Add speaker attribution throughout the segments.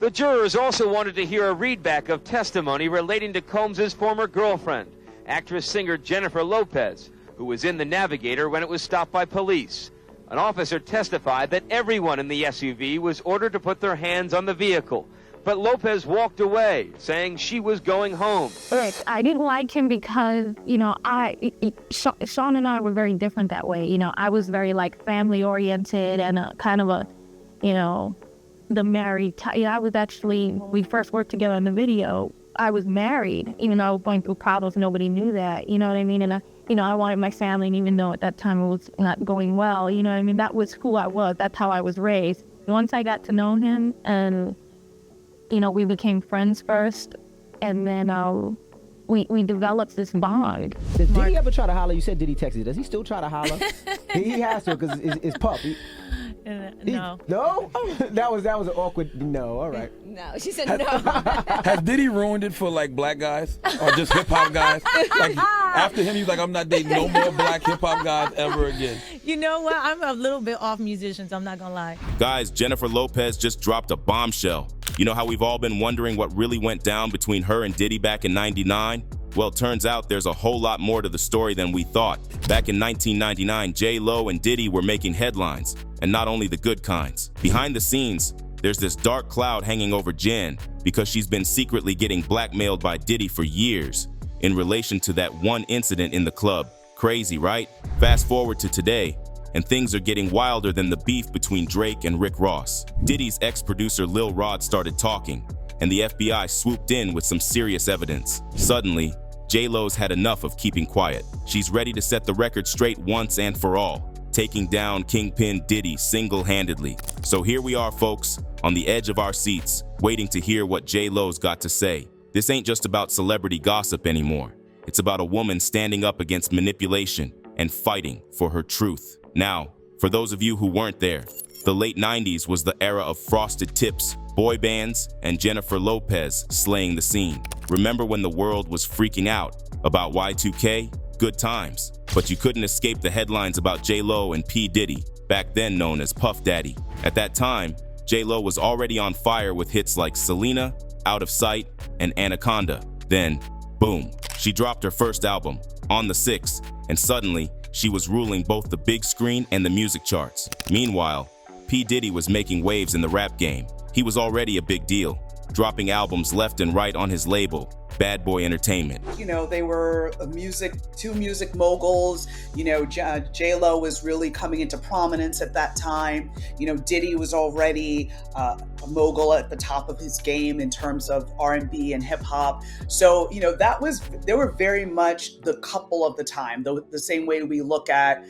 Speaker 1: The jurors also wanted to hear a readback of testimony relating to Combs' former girlfriend, actress-singer Jennifer Lopez, who was in the Navigator when it was stopped by police. An officer testified that everyone in the SUV was ordered to put their hands on the vehicle, but Lopez walked away, saying she was going home.
Speaker 2: Look, I didn't like him because, Sean and I were very different that way. I was very, family-oriented and kind of a, the married type. I was actually, when we first worked together on the video, I was married, even though I was going through problems. Nobody knew that, you know what I mean? And, I wanted my family, and even though at that time it was not going well, you know what I mean? That was who I was. That's how I was raised. Once I got to know him and, we became friends first, and then we developed this bond.
Speaker 3: Did he ever try to holler? You said Diddy texted you. Does he still try to holler? He has to, because it's Puff.
Speaker 2: No.
Speaker 3: No? That was an awkward no. All right.
Speaker 4: No, she said no.
Speaker 5: Has Diddy ruined it for black guys or just hip hop guys? After him, he's like, I'm not dating no more black hip hop guys ever again.
Speaker 4: You know what? I'm a little bit off musicians. I'm not gonna lie.
Speaker 6: Guys, Jennifer Lopez just dropped a bombshell. You know how we've all been wondering what really went down between her and Diddy back in '99? Well, turns out there's a whole lot more to the story than we thought. Back in 1999, J.Lo and Diddy were making headlines, and not only the good kinds. Behind the scenes, there's this dark cloud hanging over Jen because she's been secretly getting blackmailed by Diddy for years in relation to that one incident in the club. Crazy, right? Fast forward to today, and things are getting wilder than the beef between Drake and Rick Ross. Diddy's ex-producer Lil Rod started talking, and the FBI swooped in with some serious evidence. Suddenly, J.Lo's had enough of keeping quiet. She's ready to set the record straight once and for all, taking down Kingpin Diddy single-handedly. So here we are, folks, on the edge of our seats, waiting to hear what J.Lo's got to say. This ain't just about celebrity gossip anymore. It's about a woman standing up against manipulation and fighting for her truth. Now, for those of you who weren't there, the late 90s was the era of frosted tips, boy bands, and Jennifer Lopez slaying the scene. Remember when the world was freaking out about Y2K? Good times. But you couldn't escape the headlines about J.Lo and P. Diddy, back then known as Puff Daddy. At that time, J.Lo was already on fire with hits like Selena, Out of Sight, and Anaconda. Then, boom, she dropped her first album, On the 6th, and suddenly, she was ruling both the big screen and the music charts. Meanwhile, P. Diddy was making waves in the rap game. He was already a big deal, dropping albums left and right on his label, Bad Boy Entertainment.
Speaker 7: They were two music moguls. J.Lo was really coming into prominence at that time. Diddy was already a mogul at the top of his game in terms of R&B and hip hop. So, they were very much the couple of the time, the same way we look at,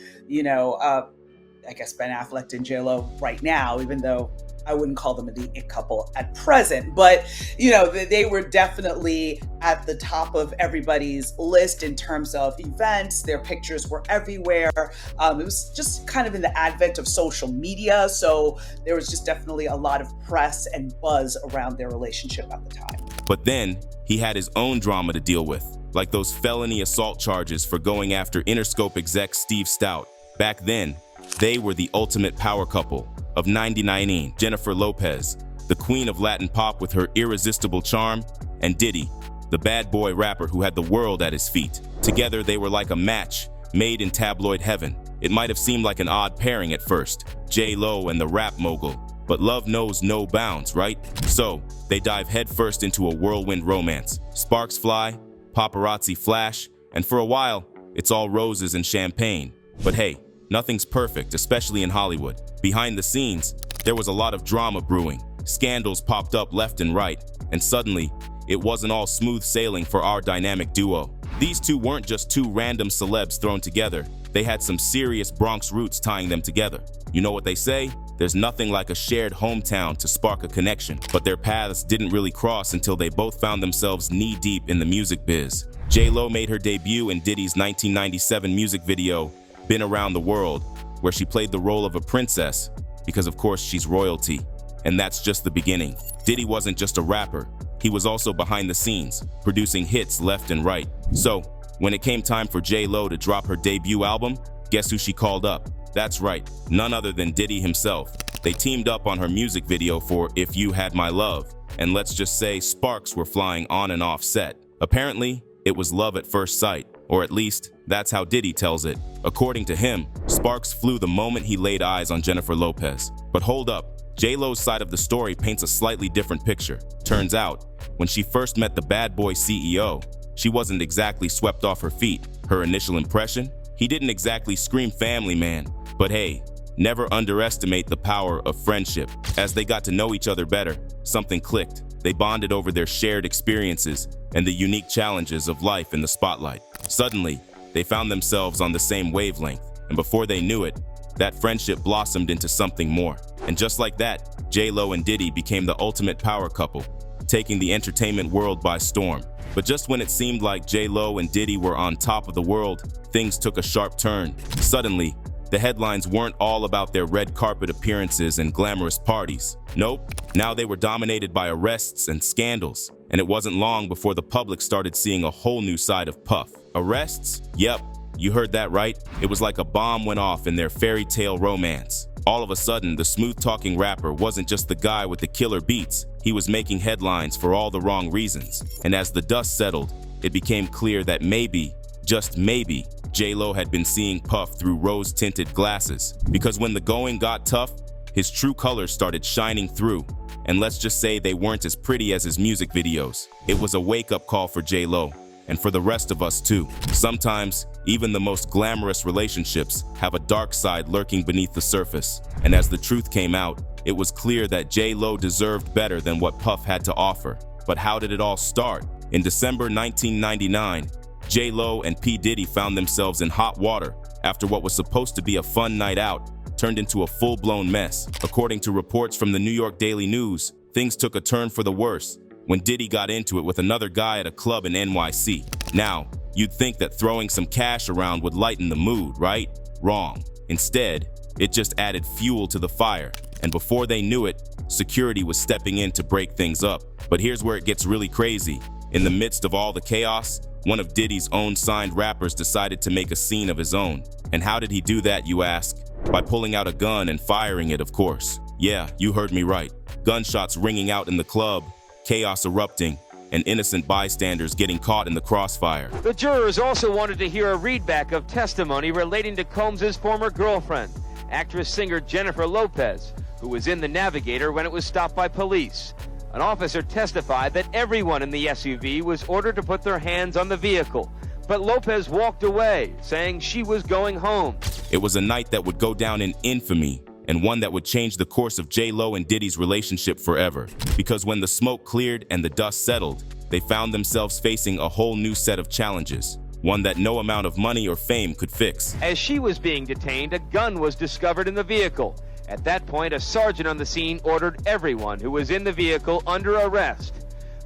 Speaker 7: I guess Ben Affleck and J.Lo right now, even though I wouldn't call them the it couple at present, but they were definitely at the top of everybody's list in terms of events. Their pictures were everywhere. It was just kind of in the advent of social media, so there was just definitely a lot of press and buzz around their relationship at the time.
Speaker 6: But then he had his own drama to deal with, like those felony assault charges for going after Interscope exec Steve Stout. Back then, they were the ultimate power couple of 99 Jennifer Lopez, the queen of Latin pop with her irresistible charm, and Diddy, the bad boy rapper who had the world at his feet. Together, they were like a match made in tabloid heaven. It might have seemed like an odd pairing at first, J.Lo and the rap mogul, but love knows no bounds, right? So, they dive headfirst into a whirlwind romance. Sparks fly, paparazzi flash, and for a while, it's all roses and champagne. But hey, nothing's perfect, especially in Hollywood. Behind the scenes, there was a lot of drama brewing. Scandals popped up left and right, and suddenly, it wasn't all smooth sailing for our dynamic duo. These two weren't just two random celebs thrown together. They had some serious Bronx roots tying them together. You know what they say? There's nothing like a shared hometown to spark a connection. But their paths didn't really cross until they both found themselves knee-deep in the music biz. J.Lo made her debut in Diddy's 1997 music video, Been Around the World, where she played the role of a princess, because of course she's royalty. And that's just the beginning. Diddy wasn't just a rapper, he was also behind the scenes, producing hits left and right. So, when it came time for J.Lo to drop her debut album, guess who she called up? That's right, none other than Diddy himself. They teamed up on her music video for If You Had My Love, and let's just say sparks were flying on and off set. Apparently, it was love at first sight, or at least, that's how Diddy tells it. According to him, sparks flew the moment he laid eyes on Jennifer Lopez. But hold up, J.Lo's side of the story paints a slightly different picture. Turns out, when she first met the bad boy CEO, she wasn't exactly swept off her feet. Her initial impression? He didn't exactly scream family man, but hey, never underestimate the power of friendship. As they got to know each other better, something clicked. They bonded over their shared experiences and the unique challenges of life in the spotlight. Suddenly, they found themselves on the same wavelength, and before they knew it, that friendship blossomed into something more. And just like that, J.Lo and Diddy became the ultimate power couple, taking the entertainment world by storm. But just when it seemed like J.Lo and Diddy were on top of the world, things took a sharp turn. Suddenly, the headlines weren't all about their red carpet appearances and glamorous parties. Nope, now they were dominated by arrests and scandals. And it wasn't long before the public started seeing a whole new side of Puff. Arrests? Yep, you heard that right. It was like a bomb went off in their fairy tale romance. All of a sudden, the smooth-talking rapper wasn't just the guy with the killer beats. He was making headlines for all the wrong reasons. And as the dust settled, it became clear that maybe, just maybe, J.Lo had been seeing Puff through rose-tinted glasses. Because when the going got tough, his true colors started shining through. And let's just say they weren't as pretty as his music videos. It was a wake-up call for J.Lo, and for the rest of us too. Sometimes, even the most glamorous relationships have a dark side lurking beneath the surface. And as the truth came out, it was clear that J.Lo deserved better than what Puff had to offer. But how did it all start? In December 1999, J.Lo and P. Diddy found themselves in hot water after what was supposed to be a fun night out turned into a full-blown mess. According to reports from the New York Daily News, things took a turn for the worse when Diddy got into it with another guy at a club in NYC. Now, you'd think that throwing some cash around would lighten the mood, right? Wrong. Instead, it just added fuel to the fire. And before they knew it, security was stepping in to break things up. But here's where it gets really crazy. In the midst of all the chaos, one of Diddy's own signed rappers decided to make a scene of his own. And how did he do that, you ask? By pulling out a gun and firing it, of course. Yeah, you heard me right. Gunshots ringing out in the club, chaos erupting, and innocent bystanders getting caught in the crossfire.
Speaker 1: The jurors also wanted to hear a readback of testimony relating to Combs' former girlfriend, actress-singer Jennifer Lopez, who was in the Navigator when it was stopped by police. An officer testified that everyone in the SUV was ordered to put their hands on the vehicle, but Lopez walked away, saying she was going home.
Speaker 6: It was a night that would go down in infamy, and one that would change the course of J.Lo and Diddy's relationship forever. Because when the smoke cleared and the dust settled, they found themselves facing a whole new set of challenges, one that no amount of money or fame could fix.
Speaker 1: As she was being detained, a gun was discovered in the vehicle. At that point, a sergeant on the scene ordered everyone who was in the vehicle under arrest.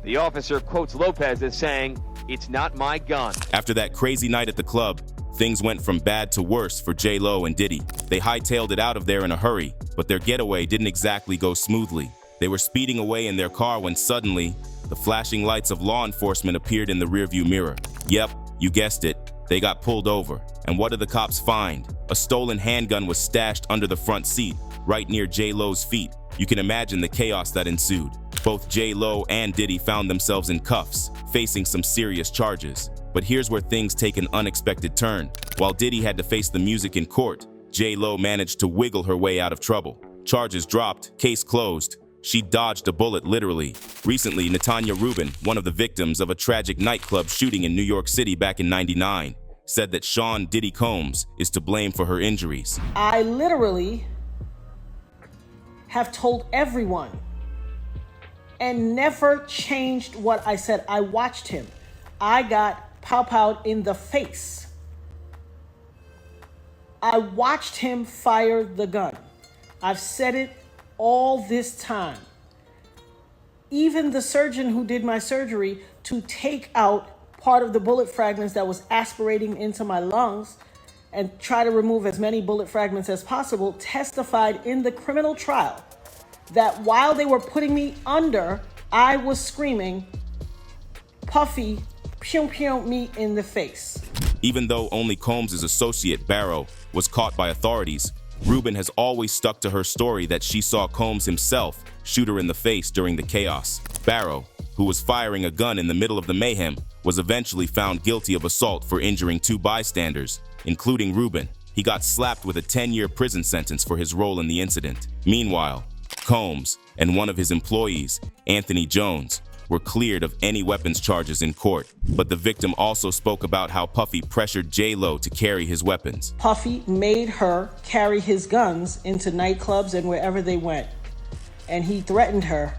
Speaker 1: The officer quotes Lopez as saying, "It's not my gun."
Speaker 6: After that crazy night at the club, things went from bad to worse for J.Lo and Diddy. They hightailed it out of there in a hurry, but their getaway didn't exactly go smoothly. They were speeding away in their car when suddenly, the flashing lights of law enforcement appeared in the rearview mirror. Yep, you guessed it. They got pulled over. And what did the cops find? A stolen handgun was stashed under the front seat, right near J.Lo's feet. You can imagine the chaos that ensued. Both J.Lo and Diddy found themselves in cuffs, facing some serious charges. But here's where things take an unexpected turn. While Diddy had to face the music in court, J.Lo managed to wiggle her way out of trouble. Charges dropped, case closed. She dodged a bullet, literally. Recently, Natanya Rubin, one of the victims of a tragic nightclub shooting in New York City back in '99, said that Sean Diddy Combs is to blame for her injuries.
Speaker 8: I literally have told everyone and never changed what I said. I watched him. I got pow-powed in the face. I watched him fire the gun. I've said it all this time. Even the surgeon who did my surgery to take out part of the bullet fragments that was aspirating into my lungs and try to remove as many bullet fragments as possible, testified in the criminal trial that while they were putting me under, I was screaming, "Puffy, pew pew me in the face."
Speaker 6: Even though only Combs' associate, Barrow, was caught by authorities, Ruben has always stuck to her story that she saw Combs himself shoot her in the face during the chaos. Barrow, who was firing a gun in the middle of the mayhem, was eventually found guilty of assault for injuring 2 bystanders, including Ruben. He got slapped with a 10-year prison sentence for his role in the incident. Meanwhile, Combs and one of his employees, Anthony Jones, were cleared of any weapons charges in court. But the victim also spoke about how Puffy pressured J.Lo to carry his weapons.
Speaker 8: Puffy made her carry his guns into nightclubs and wherever they went. And he threatened her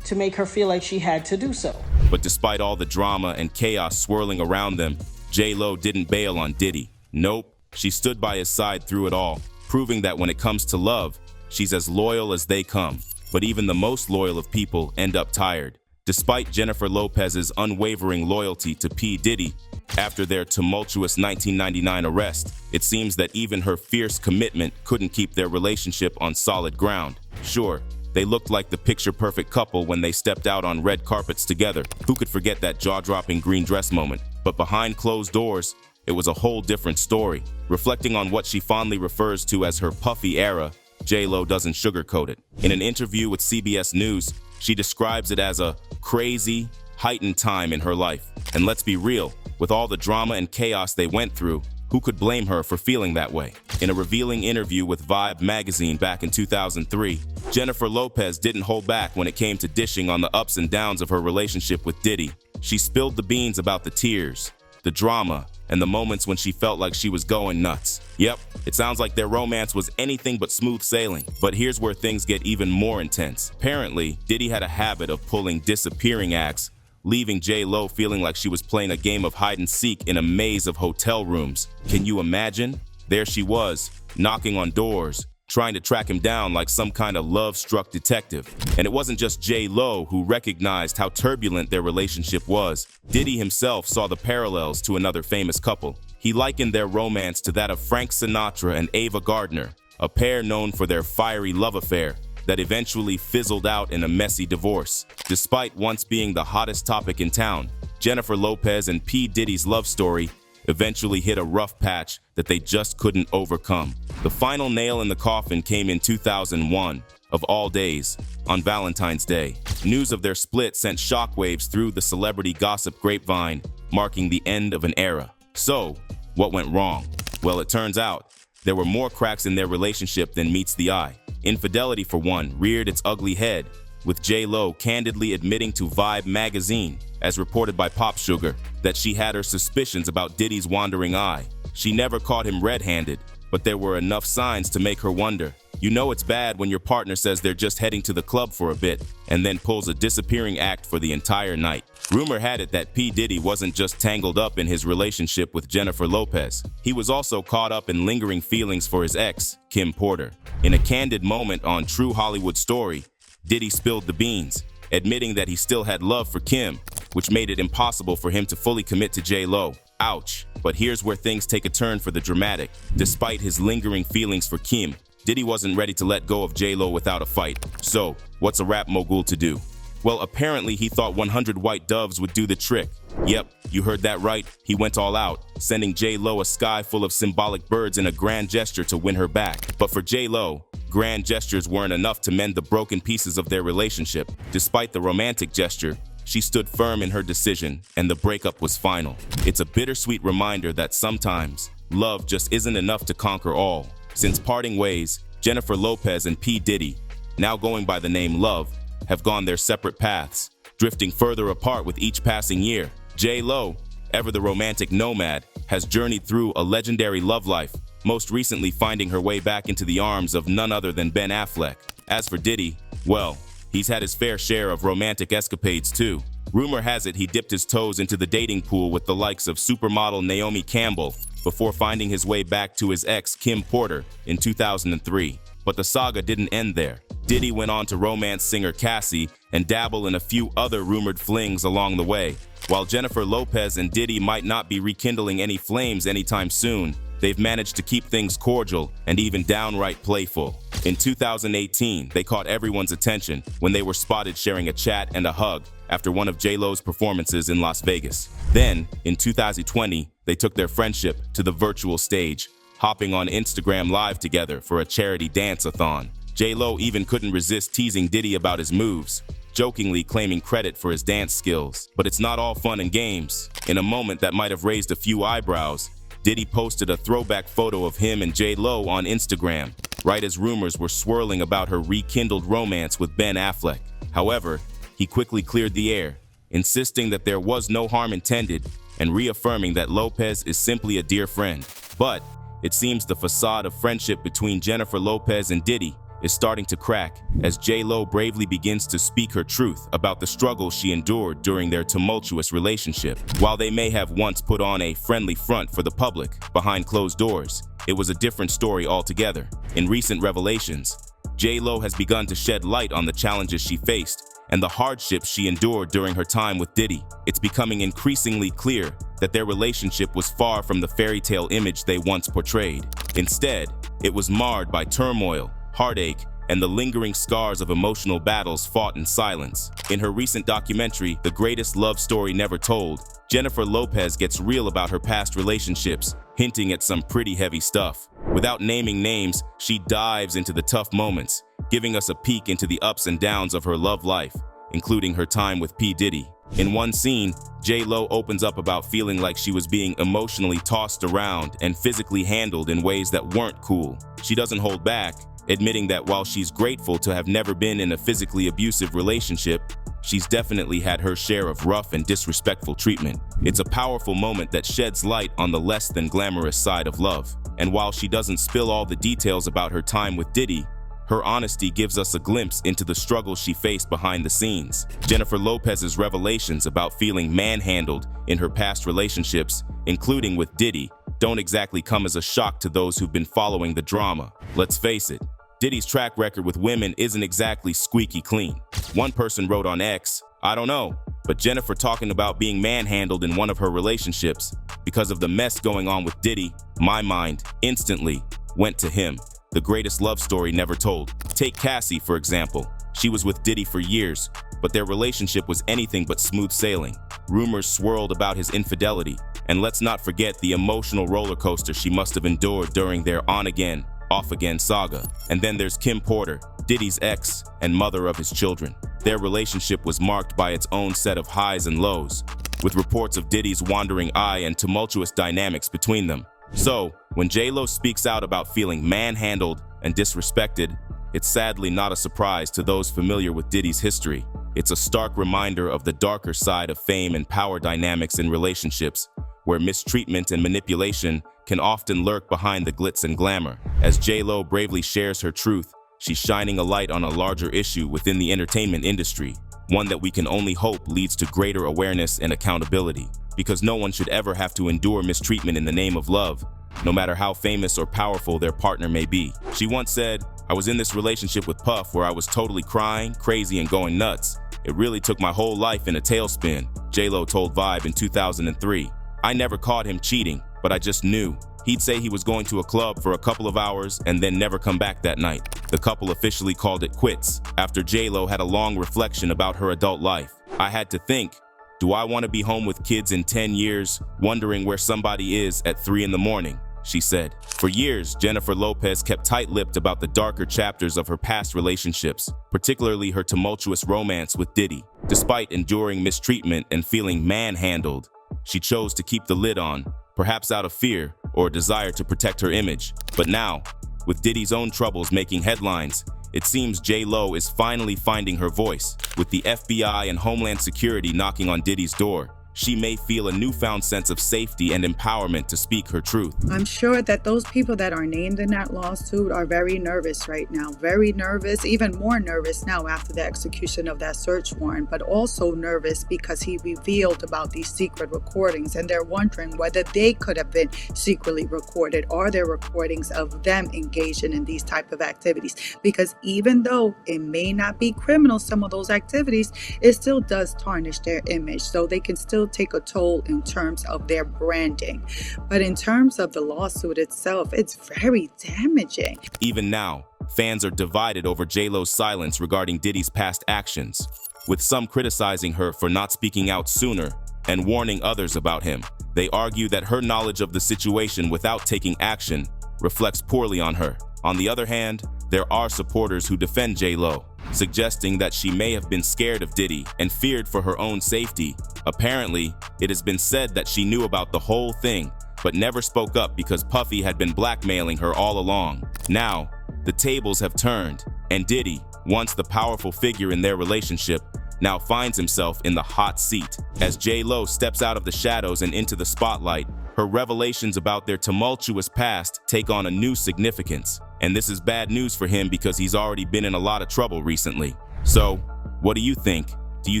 Speaker 8: to make her feel like she had to do so.
Speaker 6: But despite all the drama and chaos swirling around them, J.Lo didn't bail on Diddy. Nope, she stood by his side through it all, proving that when it comes to love, she's as loyal as they come. But even the most loyal of people end up tired. Despite Jennifer Lopez's unwavering loyalty to P. Diddy, after their tumultuous 1999 arrest, it seems that even her fierce commitment couldn't keep their relationship on solid ground. Sure, they looked like the picture-perfect couple when they stepped out on red carpets together. Who could forget that jaw-dropping green dress moment? But behind closed doors, it was a whole different story. Reflecting on what she fondly refers to as her Puffy era, J.Lo doesn't sugarcoat it. In an interview with CBS News, she describes it as a crazy, heightened time in her life. And let's be real, with all the drama and chaos they went through, who could blame her for feeling that way? In a revealing interview with Vibe magazine back in 2003, Jennifer Lopez didn't hold back when it came to dishing on the ups and downs of her relationship with Diddy. She spilled the beans about the tears, the drama, and the moments when she felt like she was going nuts. Yep, it sounds like their romance was anything but smooth sailing. But here's where things get even more intense. Apparently, Diddy had a habit of pulling disappearing acts, leaving J.Lo feeling like she was playing a game of hide and seek in a maze of hotel rooms. Can you imagine? There she was, knocking on doors, trying to track him down like some kind of love-struck detective. And it wasn't just J.Lo who recognized how turbulent their relationship was. Diddy himself saw the parallels to another famous couple. He likened their romance to that of Frank Sinatra and Ava Gardner, a pair known for their fiery love affair that eventually fizzled out in a messy divorce. Despite once being the hottest topic in town, Jennifer Lopez and P. Diddy's love story eventually hit a rough patch that they just couldn't overcome. The final nail in the coffin came in 2001, of all days, on Valentine's Day. News of their split sent shockwaves through the celebrity gossip grapevine, marking the end of an era. So, what went wrong? Well, it turns out there were more cracks in their relationship than meets the eye. Infidelity, for one, reared its ugly head, with J.Lo candidly admitting to Vibe magazine, as reported by Pop Sugar, that she had her suspicions about Diddy's wandering eye. She never caught him red-handed, but there were enough signs to make her wonder. You know it's bad when your partner says they're just heading to the club for a bit, and then pulls a disappearing act for the entire night. Rumor had it that P. Diddy wasn't just tangled up in his relationship with Jennifer Lopez. He was also caught up in lingering feelings for his ex, Kim Porter. In a candid moment on True Hollywood Story, Diddy spilled the beans, admitting that he still had love for Kim, which made it impossible for him to fully commit to J.Lo. Ouch. But here's where things take a turn for the dramatic. Despite his lingering feelings for Kim, Diddy wasn't ready to let go of J.Lo without a fight. So, what's a rap mogul to do? Well, apparently he thought 100 white doves would do the trick. Yep, you heard that right. He went all out, sending J.Lo a sky full of symbolic birds in a grand gesture to win her back. But for J.Lo, grand gestures weren't enough to mend the broken pieces of their relationship. Despite the romantic gesture, she stood firm in her decision, and the breakup was final. It's a bittersweet reminder that sometimes love just isn't enough to conquer all. Since parting ways, Jennifer Lopez and P. Diddy, now going by the name Love, have gone their separate paths, drifting further apart with each passing year. J.Lo, ever the romantic nomad, has journeyed through a legendary love life, most recently finding her way back into the arms of none other than Ben Affleck. As for Diddy, well, he's had his fair share of romantic escapades too. Rumor has it he dipped his toes into the dating pool with the likes of supermodel Naomi Campbell before finding his way back to his ex Kim Porter in 2003. But the saga didn't end there. Diddy went on to romance singer Cassie and dabble in a few other rumored flings along the way. While Jennifer Lopez and Diddy might not be rekindling any flames anytime soon, they've managed to keep things cordial and even downright playful. In 2018, they caught everyone's attention when they were spotted sharing a chat and a hug after one of J.Lo's performances in Las Vegas. Then, in 2020, they took their friendship to the virtual stage, hopping on Instagram Live together for a charity dance-a-thon. J.Lo even couldn't resist teasing Diddy about his moves, jokingly claiming credit for his dance skills. But it's not all fun and games. In a moment that might have raised a few eyebrows, Diddy posted a throwback photo of him and J.Lo on Instagram, right as rumors were swirling about her rekindled romance with Ben Affleck. However, he quickly cleared the air, insisting that there was no harm intended and reaffirming that Lopez is simply a dear friend. But it seems the facade of friendship between Jennifer Lopez and Diddy is starting to crack as J.Lo bravely begins to speak her truth about the struggles she endured during their tumultuous relationship. While they may have once put on a friendly front for the public behind closed doors, it was a different story altogether. In recent revelations, J.Lo has begun to shed light on the challenges she faced and the hardships she endured during her time with Diddy. It's becoming increasingly clear that their relationship was far from the fairy tale image they once portrayed. Instead, it was marred by turmoil, heartache, and the lingering scars of emotional battles fought in silence. In her recent documentary, The Greatest Love Story Never Told, Jennifer Lopez gets real about her past relationships, hinting at some pretty heavy stuff. Without naming names, she dives into the tough moments, giving us a peek into the ups and downs of her love life, including her time with P. Diddy. In one scene, J.Lo opens up about feeling like she was being emotionally tossed around and physically handled in ways that weren't cool. She doesn't hold back, admitting that while she's grateful to have never been in a physically abusive relationship, she's definitely had her share of rough and disrespectful treatment. It's a powerful moment that sheds light on the less than glamorous side of love. And while she doesn't spill all the details about her time with Diddy, her honesty gives us a glimpse into the struggles she faced behind the scenes. Jennifer Lopez's revelations about feeling manhandled in her past relationships, including with Diddy, don't exactly come as a shock to those who've been following the drama. Let's face it, Diddy's track record with women isn't exactly squeaky clean. One person wrote on X, "I don't know, but Jennifer talking about being manhandled in one of her relationships because of the mess going on with Diddy, my mind instantly went to him. The greatest love story never told." Take Cassie, for example. She was with Diddy for years, but their relationship was anything but smooth sailing. Rumors swirled about his infidelity, and let's not forget the emotional roller coaster she must have endured during their on-again, off-again saga. And then there's Kim Porter, Diddy's ex and mother of his children. Their relationship was marked by its own set of highs and lows, with reports of Diddy's wandering eye and tumultuous dynamics between them. So, when J.Lo speaks out about feeling manhandled and disrespected, it's sadly not a surprise to those familiar with Diddy's history. It's a stark reminder of the darker side of fame and power dynamics in relationships, where mistreatment and manipulation can often lurk behind the glitz and glamour. As J.Lo bravely shares her truth, she's shining a light on a larger issue within the entertainment industry, one that we can only hope leads to greater awareness and accountability. Because no one should ever have to endure mistreatment in the name of love, no matter how famous or powerful their partner may be. She once said, "I was in this relationship with Puff where I was totally crying, crazy, and going nuts. It really took my whole life in a tailspin," J.Lo told Vibe in 2003. "I never caught him cheating, but I just knew. He'd say he was going to a club for a couple of hours and then never come back that night." The couple officially called it quits after J.Lo had a long reflection about her adult life. "I had to think, do I want to be home with kids in 10 years, wondering where somebody is at 3 in the morning?" she said. For years, Jennifer Lopez kept tight-lipped about the darker chapters of her past relationships, particularly her tumultuous romance with Diddy. Despite enduring mistreatment and feeling manhandled, she chose to keep the lid on, perhaps out of fear or a desire to protect her image. But now, with Diddy's own troubles making headlines, it seems J.Lo is finally finding her voice. With the FBI and Homeland Security knocking on Diddy's door, she may feel a newfound sense of safety and empowerment to speak her truth.
Speaker 9: I'm sure that those people that are named in that lawsuit are very nervous right now. Very nervous, even more nervous now after the execution of that search warrant, but also nervous because he revealed about these secret recordings, and they're wondering whether they could have been secretly recorded. Are there recordings of them engaging in these type of activities? Because even though it may not be criminal, some of those activities, it still does tarnish their image. So they can still take a toll in terms of their branding. But in terms of the lawsuit itself, it's very damaging.
Speaker 6: Even now, fans are divided over J.Lo's silence regarding Diddy's past actions, with some criticizing her for not speaking out sooner and warning others about him. They argue that her knowledge of the situation without taking action reflects poorly on her. On the other hand, there are supporters who defend J.Lo, suggesting that she may have been scared of Diddy and feared for her own safety. Apparently, it has been said that she knew about the whole thing, but never spoke up because Puffy had been blackmailing her all along. Now, the tables have turned, and Diddy, once the powerful figure in their relationship, now finds himself in the hot seat. As J.Lo steps out of the shadows and into the spotlight, her revelations about their tumultuous past take on a new significance. And this is bad news for him because he's already been in a lot of trouble recently. So, what do you think? Do you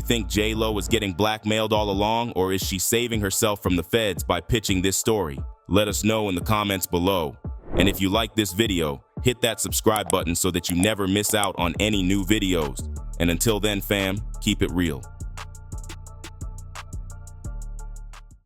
Speaker 6: think J.Lo was getting blackmailed all along, or is she saving herself from the feds by pitching this story? Let us know in the comments below. And if you like this video, hit that subscribe button so that you never miss out on any new videos. And until then, fam, keep it real.